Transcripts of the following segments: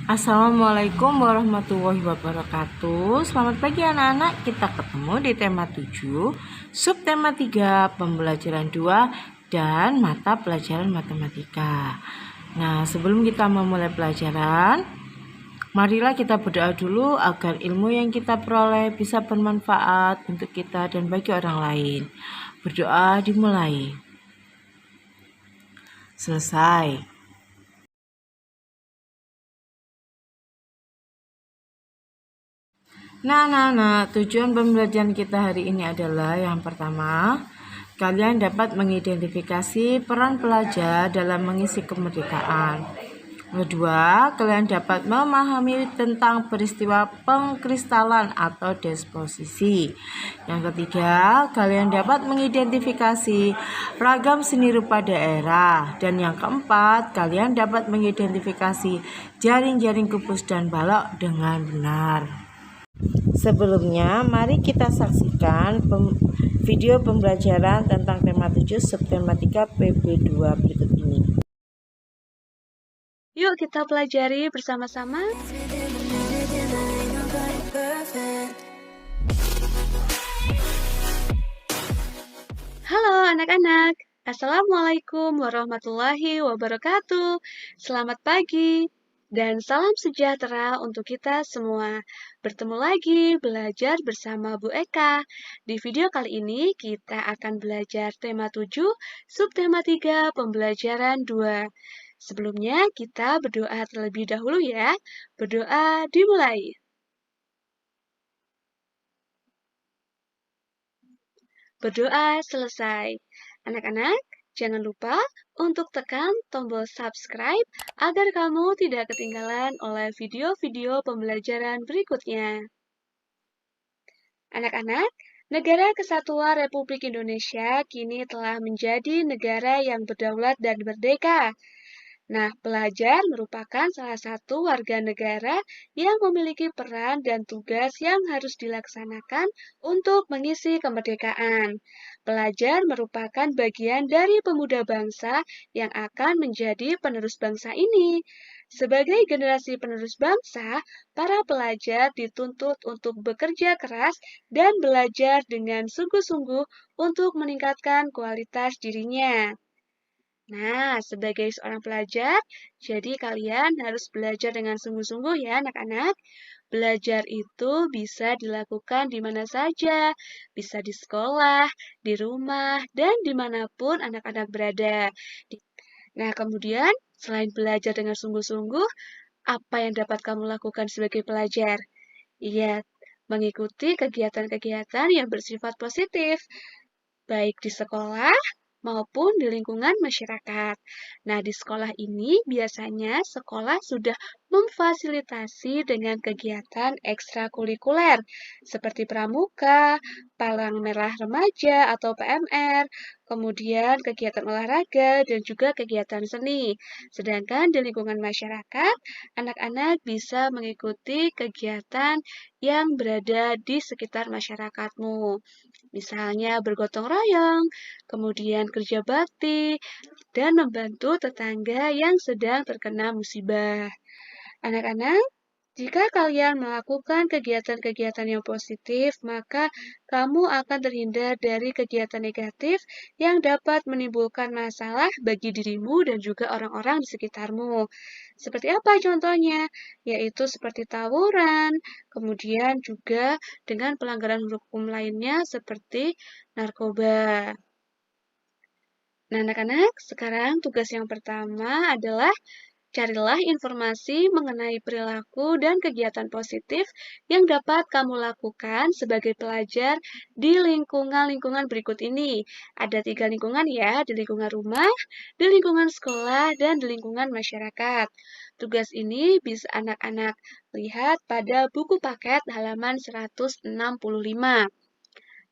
Assalamualaikum warahmatullahi wabarakatuh. Selamat pagi anak-anak. Kita ketemu di tema 7, subtema 3, pembelajaran 2 dan mata pelajaran matematika. Nah, sebelum kita memulai pelajaran, marilah kita berdoa dulu agar ilmu yang kita peroleh bisa bermanfaat untuk kita dan bagi orang lain. Berdoa dimulai. Selesai. Nah, tujuan pembelajaran kita hari ini adalah yang pertama, kalian dapat mengidentifikasi peran pelajar dalam mengisi kemerdekaan. Kedua, kalian dapat memahami tentang peristiwa pengkristalan atau disposisi. Yang ketiga, kalian dapat mengidentifikasi ragam seni rupa daerah. Dan yang keempat, kalian dapat mengidentifikasi jaring-jaring kubus dan balok dengan benar. Sebelumnya, mari kita saksikan video pembelajaran tentang tema 7 subtema 3 PB2 berikut ini. Yuk kita pelajari bersama-sama. Halo anak-anak, Assalamualaikum warahmatullahi wabarakatuh. Selamat pagi dan salam sejahtera untuk kita semua. Bertemu lagi belajar bersama Bu Eka. Di video kali ini kita akan belajar tema 7, subtema 3, pembelajaran 2. Sebelumnya kita berdoa terlebih dahulu ya. Berdoa dimulai. Berdoa selesai. Anak-anak, jangan lupa untuk tekan tombol subscribe agar kamu tidak ketinggalan oleh video-video pembelajaran berikutnya. Anak-anak, Negara Kesatuan Republik Indonesia kini telah menjadi negara yang berdaulat dan merdeka. Nah, pelajar merupakan salah satu warga negara yang memiliki peran dan tugas yang harus dilaksanakan untuk mengisi kemerdekaan. Pelajar merupakan bagian dari pemuda bangsa yang akan menjadi penerus bangsa ini. Sebagai generasi penerus bangsa, para pelajar dituntut untuk bekerja keras dan belajar dengan sungguh-sungguh untuk meningkatkan kualitas dirinya. Nah, sebagai seorang pelajar, jadi kalian harus belajar dengan sungguh-sungguh ya anak-anak. Belajar itu bisa dilakukan di mana saja, bisa di sekolah, di rumah, dan dimanapun anak-anak berada. Nah, kemudian selain belajar dengan sungguh-sungguh, apa yang dapat kamu lakukan sebagai pelajar? Iya, mengikuti kegiatan-kegiatan yang bersifat positif, baik di sekolah maupun di lingkungan masyarakat. Nah, di sekolah ini biasanya sekolah sudah memfasilitasi dengan kegiatan ekstrakurikuler seperti pramuka, palang merah remaja atau PMR, kemudian kegiatan olahraga dan juga kegiatan seni. Sedangkan di lingkungan masyarakat, anak-anak bisa mengikuti kegiatan yang berada di sekitar masyarakatmu. Misalnya bergotong royong, kemudian kerja bakti, dan membantu tetangga yang sedang terkena musibah. Anak-anak, jika kalian melakukan kegiatan-kegiatan yang positif, maka kamu akan terhindar dari kegiatan negatif yang dapat menimbulkan masalah bagi dirimu dan juga orang-orang di sekitarmu. Seperti apa contohnya? Yaitu seperti tawuran, kemudian juga dengan pelanggaran hukum lainnya seperti narkoba. Nah, anak-anak, sekarang tugas yang pertama adalah carilah informasi mengenai perilaku dan kegiatan positif yang dapat kamu lakukan sebagai pelajar di lingkungan-lingkungan berikut ini. Ada 3 lingkungan ya, di lingkungan rumah, di lingkungan sekolah, dan di lingkungan masyarakat. Tugas ini bisa anak-anak lihat pada buku paket halaman 165.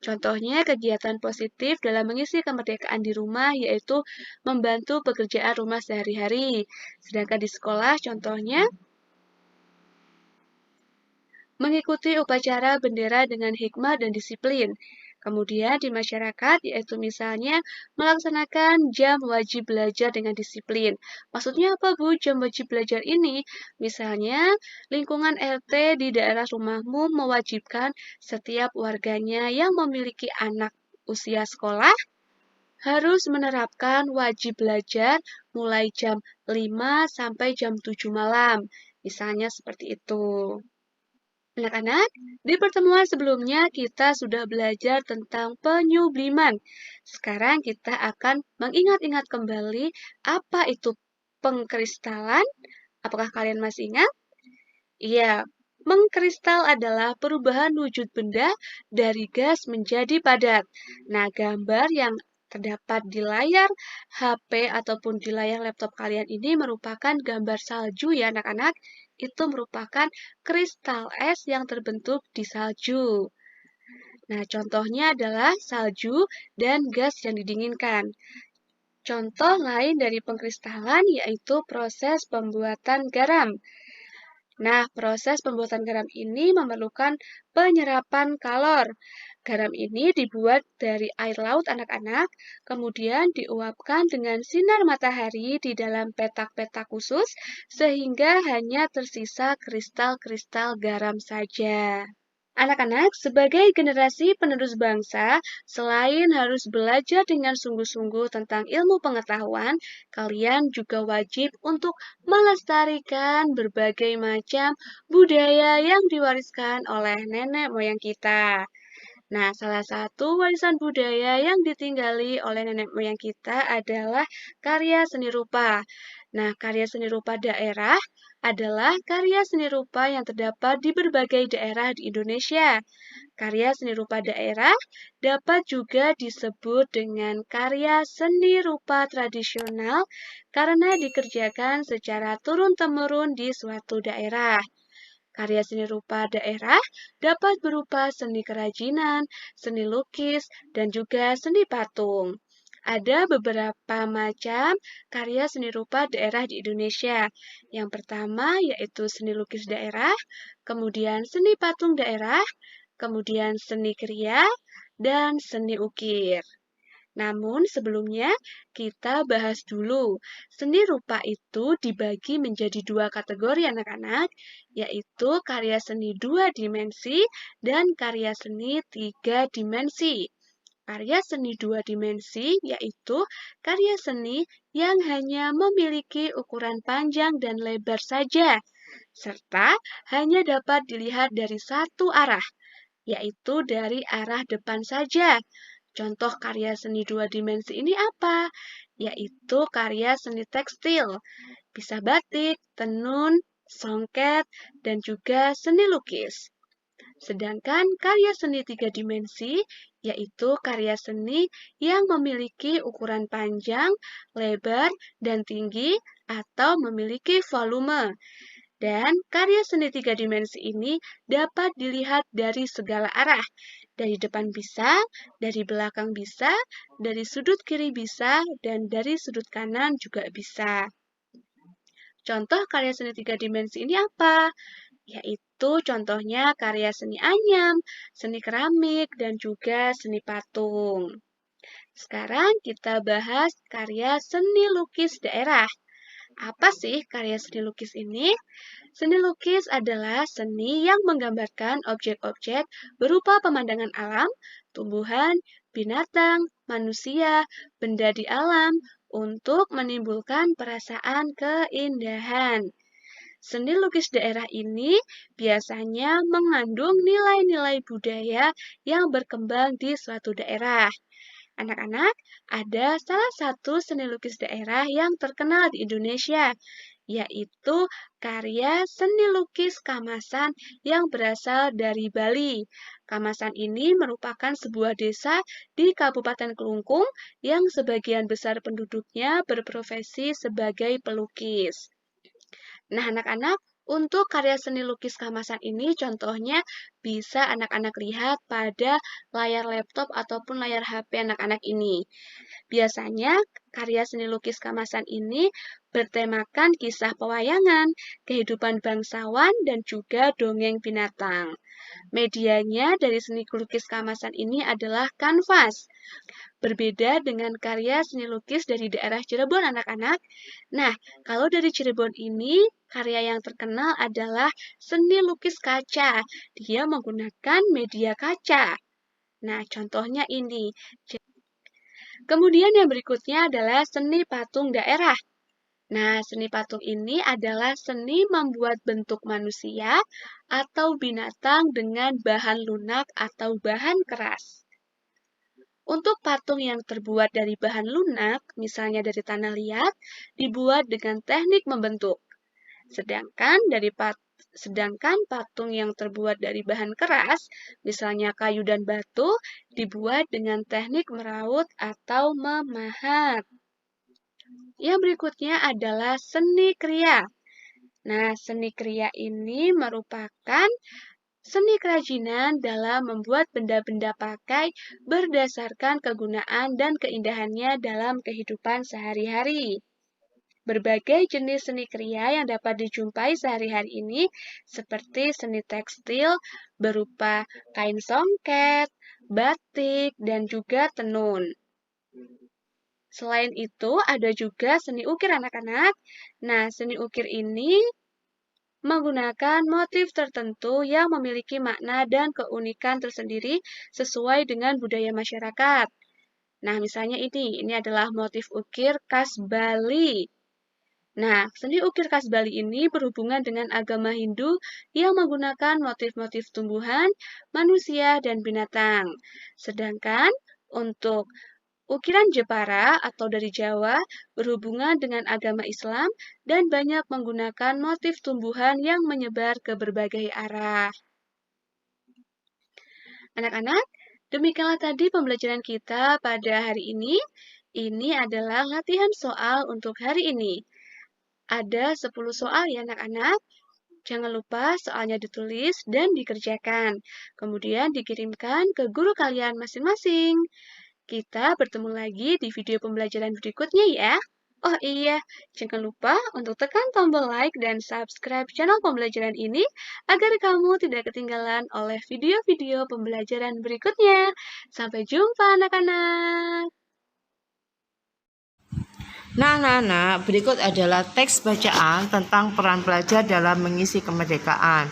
Contohnya kegiatan positif dalam mengisi kemerdekaan di rumah yaitu membantu pekerjaan rumah sehari-hari. Sedangkan di sekolah contohnya mengikuti upacara bendera dengan hikmat dan disiplin. Kemudian di masyarakat, yaitu misalnya melaksanakan jam wajib belajar dengan disiplin. Maksudnya apa, Bu, jam wajib belajar ini? Misalnya, lingkungan RT di daerah rumahmu mewajibkan setiap warganya yang memiliki anak usia sekolah harus menerapkan wajib belajar mulai jam 5 sampai jam 7 malam. Misalnya seperti itu. Anak-anak, di pertemuan sebelumnya kita sudah belajar tentang penyubliman. Sekarang kita akan mengingat-ingat kembali apa itu pengkristalan. Apakah kalian masih ingat? Iya, mengkristal adalah perubahan wujud benda dari gas menjadi padat. Nah, gambar yang terdapat di layar HP ataupun di layar laptop kalian ini merupakan gambar salju ya anak-anak. Itu merupakan kristal es yang terbentuk di salju. Nah, contohnya adalah salju dan gas yang didinginkan. Contoh lain dari pengkristalan yaitu proses pembuatan garam. Nah, proses pembuatan garam ini memerlukan penyerapan kalor. Garam ini dibuat dari air laut anak-anak, kemudian diuapkan dengan sinar matahari di dalam petak-petak khusus, sehingga hanya tersisa kristal-kristal garam saja. Anak-anak, sebagai generasi penerus bangsa, selain harus belajar dengan sungguh-sungguh tentang ilmu pengetahuan, kalian juga wajib untuk melestarikan berbagai macam budaya yang diwariskan oleh nenek moyang kita. Nah, salah satu warisan budaya yang ditinggali oleh nenek moyang kita adalah karya seni rupa. Nah, karya seni rupa daerah adalah karya seni rupa yang terdapat di berbagai daerah di Indonesia. Karya seni rupa daerah dapat juga disebut dengan karya seni rupa tradisional karena dikerjakan secara turun-temurun di suatu daerah. Karya seni rupa daerah dapat berupa seni kerajinan, seni lukis, dan juga seni patung. Ada beberapa macam karya seni rupa daerah di Indonesia. Yang pertama yaitu seni lukis daerah, kemudian seni patung daerah, kemudian seni kriya, dan seni ukir. Namun sebelumnya kita bahas dulu, seni rupa itu dibagi menjadi dua kategori anak-anak, yaitu karya seni 2 dimensi dan karya seni 3 dimensi. Karya seni 2 dimensi yaitu karya seni yang hanya memiliki ukuran panjang dan lebar saja, serta hanya dapat dilihat dari satu arah, yaitu dari arah depan saja. Contoh karya seni 2 dimensi ini apa? Yaitu karya seni tekstil, bisa batik, tenun, songket, dan juga seni lukis. Sedangkan karya seni 3 dimensi yaitu karya seni yang memiliki ukuran panjang, lebar, dan tinggi atau memiliki volume. Dan karya seni 3 dimensi ini dapat dilihat dari segala arah. Dari depan bisa, dari belakang bisa, dari sudut kiri bisa, dan dari sudut kanan juga bisa. Contoh karya seni 3 dimensi ini apa? Yaitu contohnya karya seni anyam, seni keramik, dan juga seni patung. Sekarang kita bahas karya seni lukis daerah. Apa sih karya seni lukis ini? Seni lukis adalah seni yang menggambarkan objek-objek berupa pemandangan alam, tumbuhan, binatang, manusia, benda di alam untuk menimbulkan perasaan keindahan. Seni lukis daerah ini biasanya mengandung nilai-nilai budaya yang berkembang di suatu daerah. Anak-anak, ada salah satu seni lukis daerah yang terkenal di Indonesia, yaitu karya seni lukis Kamasan yang berasal dari Bali. Kamasan ini merupakan sebuah desa di Kabupaten Kelungkung yang sebagian besar penduduknya berprofesi sebagai pelukis. Nah, anak-anak, untuk karya seni lukis Kamasan ini contohnya bisa anak-anak lihat pada layar laptop ataupun layar HP anak-anak ini. Biasanya karya seni lukis Kamasan ini bertemakan kisah pewayangan, kehidupan bangsawan, dan juga dongeng binatang. Medianya dari seni lukis keemasan ini adalah kanvas. Berbeda dengan karya seni lukis dari daerah Cirebon anak-anak. Nah, kalau dari Cirebon ini, karya yang terkenal adalah seni lukis kaca. Dia menggunakan media kaca. Nah, contohnya ini. Kemudian yang berikutnya adalah seni patung daerah. Nah, seni patung ini adalah seni membuat bentuk manusia atau binatang dengan bahan lunak atau bahan keras. Untuk patung yang terbuat dari bahan lunak, misalnya dari tanah liat, dibuat dengan teknik membentuk. Sedangkan patung yang terbuat dari bahan keras, misalnya kayu dan batu, dibuat dengan teknik meraut atau memahat. Yang berikutnya adalah seni kriya. Nah, seni kriya ini merupakan seni kerajinan dalam membuat benda-benda pakai berdasarkan kegunaan dan keindahannya dalam kehidupan sehari-hari. Berbagai jenis seni kriya yang dapat dijumpai sehari-hari ini seperti seni tekstil berupa kain songket, batik, dan juga tenun. Selain itu, ada juga seni ukir anak-anak. Nah, seni ukir ini menggunakan motif tertentu yang memiliki makna dan keunikan tersendiri sesuai dengan budaya masyarakat. Nah, misalnya ini adalah motif ukir khas Bali. Nah, seni ukir khas Bali ini berhubungan dengan agama Hindu yang menggunakan motif-motif tumbuhan, manusia, dan binatang. Sedangkan untuk ukiran Jepara atau dari Jawa berhubungan dengan agama Islam dan banyak menggunakan motif tumbuhan yang menyebar ke berbagai arah. Anak-anak, demikianlah tadi pembelajaran kita pada hari ini. Ini adalah latihan soal untuk hari ini. Ada 10 soal ya anak-anak. Jangan lupa soalnya ditulis dan dikerjakan. Kemudian dikirimkan ke guru kalian masing-masing. Kita bertemu lagi di video pembelajaran berikutnya ya. Oh iya, jangan lupa untuk tekan tombol like dan subscribe channel pembelajaran ini agar kamu tidak ketinggalan oleh video-video pembelajaran berikutnya. Sampai jumpa anak-anak. Nah, berikut adalah teks bacaan tentang peran pelajar dalam mengisi kemerdekaan.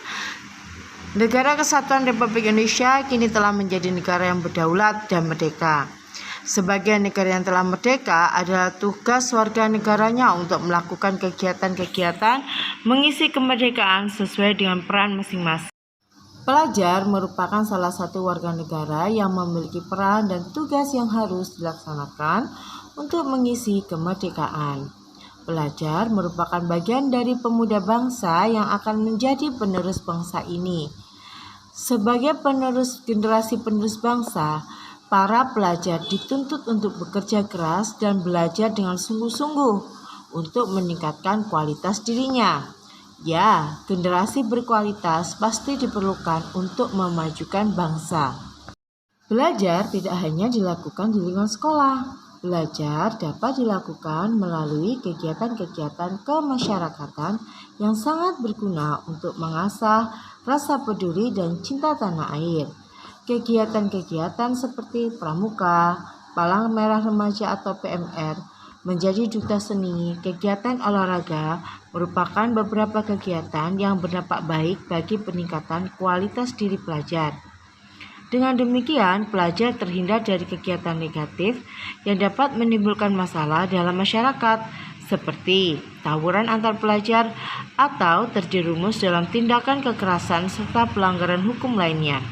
Negara Kesatuan Republik Indonesia kini telah menjadi negara yang berdaulat dan merdeka. Sebagai negara yang telah merdeka, adalah tugas warga negaranya untuk melakukan kegiatan-kegiatan mengisi kemerdekaan sesuai dengan peran masing-masing. Pelajar merupakan salah satu warga negara yang memiliki peran dan tugas yang harus dilaksanakan untuk mengisi kemerdekaan. Pelajar merupakan bagian dari pemuda bangsa yang akan menjadi penerus bangsa ini. Sebagai generasi penerus bangsa, para pelajar dituntut untuk bekerja keras dan belajar dengan sungguh-sungguh untuk meningkatkan kualitas dirinya. Ya, generasi berkualitas pasti diperlukan untuk memajukan bangsa. Belajar tidak hanya dilakukan di lingkungan sekolah. Belajar dapat dilakukan melalui kegiatan-kegiatan kemasyarakatan yang sangat berguna untuk mengasah rasa peduli dan cinta tanah air. Kegiatan-kegiatan seperti pramuka, palang merah remaja atau PMR, menjadi duta seni, kegiatan olahraga merupakan beberapa kegiatan yang berdampak baik bagi peningkatan kualitas diri pelajar. Dengan demikian, pelajar terhindar dari kegiatan negatif yang dapat menimbulkan masalah dalam masyarakat, seperti tawuran antar pelajar atau terjerumus dalam tindakan kekerasan serta pelanggaran hukum lainnya.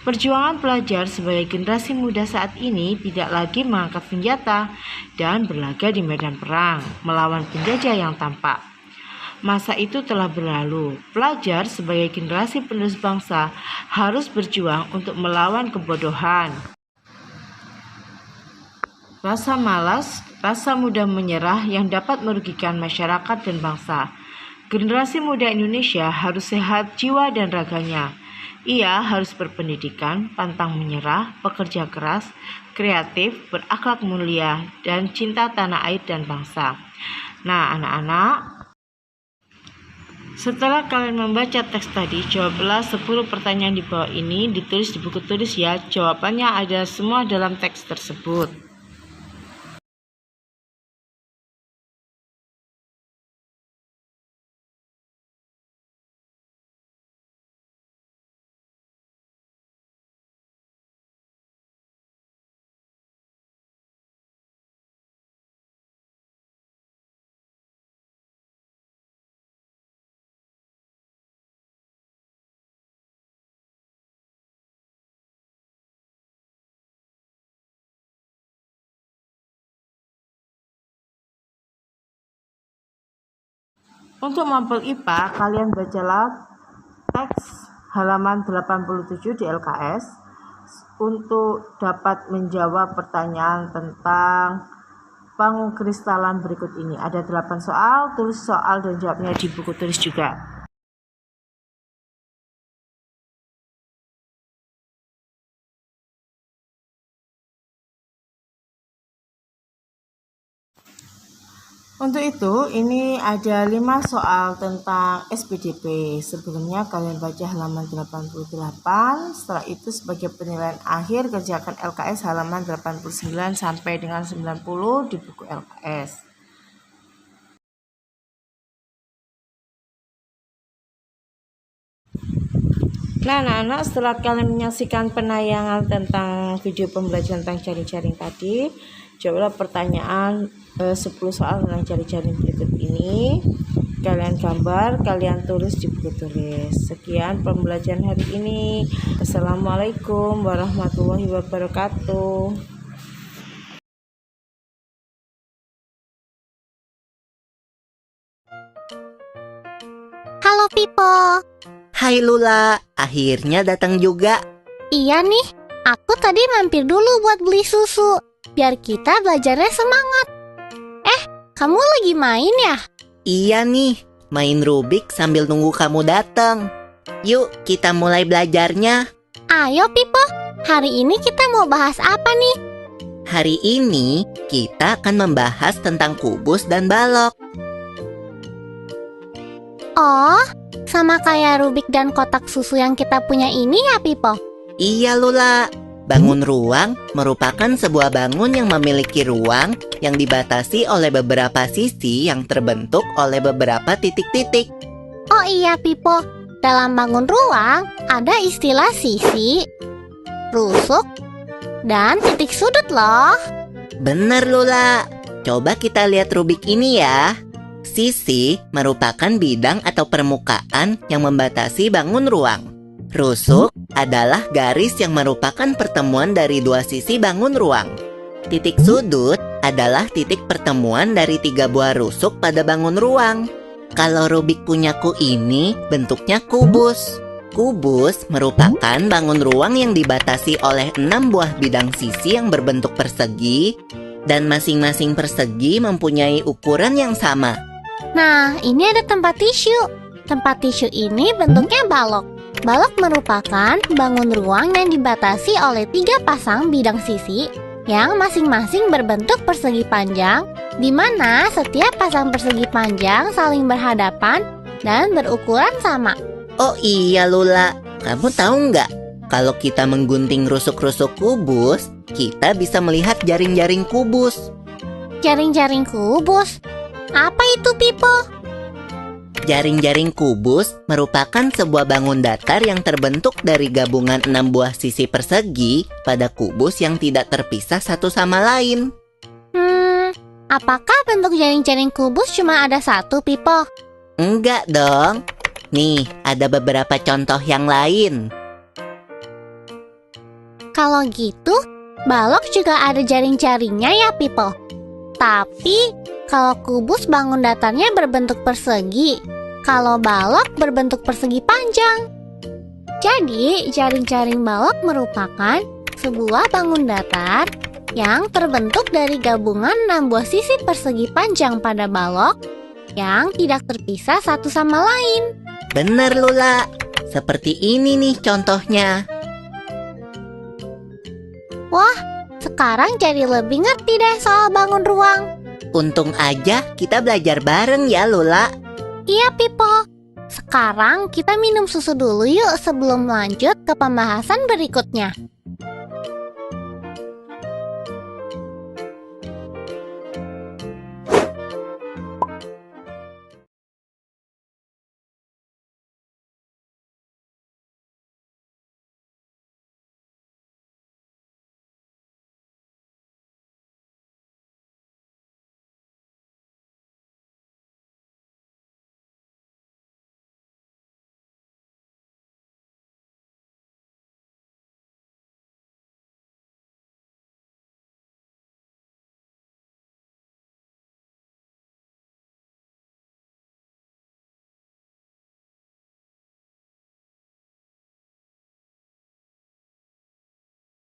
Perjuangan pelajar sebagai generasi muda saat ini tidak lagi mengangkat senjata dan berlaga di medan perang melawan penjajah yang tampak. Masa itu telah berlalu. Pelajar sebagai generasi penerus bangsa harus berjuang untuk melawan kebodohan, rasa malas, rasa mudah menyerah yang dapat merugikan masyarakat dan bangsa. Generasi muda Indonesia harus sehat jiwa dan raganya. Ia harus berpendidikan, pantang menyerah, pekerja keras, kreatif, berakhlak mulia, dan cinta tanah air dan bangsa. Nah, anak-anak, setelah kalian membaca teks tadi, jawablah 10 pertanyaan di bawah ini, ditulis di buku tulis ya. Jawabannya ada semua dalam teks tersebut. Untuk mapel IPA, kalian bacalah teks halaman 87 di LKS untuk dapat menjawab pertanyaan tentang pengkristalan berikut ini. Ada 8 soal, tulis soal dan jawabnya di buku tulis juga. Untuk itu, ini ada 5 soal tentang SPDP. Sebelumnya kalian baca halaman 88, setelah itu sebagai penilaian akhir kerjakan LKS halaman 89 sampai dengan 90 di buku LKS. Nah, anak-anak, setelah kalian menyaksikan penayangan tentang video pembelajaran tentang jaring-jaring tadi, jawablah pertanyaan 10 soal tentang jaring-jaring berikut ini. Kalian gambar, kalian tulis di buku tulis. Sekian pembelajaran hari ini. Assalamualaikum warahmatullahi wabarakatuh. Halo Pipo. Hai Lula, akhirnya datang juga. Iya nih, aku tadi mampir dulu buat beli susu, biar kita belajarnya semangat. Kamu lagi main ya? Iya nih, main Rubik sambil nunggu kamu datang. Yuk, kita mulai belajarnya. Ayo Pipo, hari ini kita mau bahas apa nih? Hari ini kita akan membahas tentang kubus dan balok. Oh, sama kayak Rubik dan kotak susu yang kita punya ini ya Pipo? Iya Lula, bangun ruang merupakan sebuah bangun yang memiliki ruang yang dibatasi oleh beberapa sisi yang terbentuk oleh beberapa titik-titik. Oh iya Pipo, dalam bangun ruang ada istilah sisi, rusuk, dan titik sudut loh. Bener Lula, coba kita lihat Rubik ini ya. Sisi merupakan bidang atau permukaan yang membatasi bangun ruang. Rusuk adalah garis yang merupakan pertemuan dari dua sisi bangun ruang. Titik sudut adalah titik pertemuan dari 3 buah rusuk pada bangun ruang. Kalau Rubik punyaku ini bentuknya kubus. Kubus merupakan bangun ruang yang dibatasi oleh 6 buah bidang sisi yang berbentuk persegi, dan masing-masing persegi mempunyai ukuran yang sama. Nah, ini ada tempat tisu. Tempat tisu ini bentuknya balok. Balok merupakan bangun ruang yang dibatasi oleh 3 pasang bidang sisi yang masing-masing berbentuk persegi panjang, di mana setiap pasang persegi panjang saling berhadapan dan berukuran sama. Oh iya Lula, kamu tahu nggak? Kalau kita menggunting rusuk-rusuk kubus, kita bisa melihat jaring-jaring kubus. Jaring-jaring kubus? Apa itu Pipo? Jaring-jaring kubus merupakan sebuah bangun datar yang terbentuk dari gabungan 6 buah sisi persegi pada kubus yang tidak terpisah satu sama lain. Apakah bentuk jaring-jaring kubus cuma ada satu Pipo? Enggak dong. Nih, ada beberapa contoh yang lain. Kalau gitu, balok juga ada jaring-jaringnya ya Pipo. Tapi, kalau kubus bangun datarnya berbentuk persegi, kalau balok berbentuk persegi panjang. Jadi, jaring-jaring balok merupakan sebuah bangun datar yang terbentuk dari gabungan 6 buah sisi persegi panjang pada balok yang tidak terpisah satu sama lain. Bener Lula, seperti ini nih contohnya. Wah, sekarang jadi lebih ngerti deh soal bangun ruang. Untung aja kita belajar bareng ya, Lula. Iya, Pipo. Sekarang kita minum susu dulu yuk sebelum lanjut ke pembahasan berikutnya.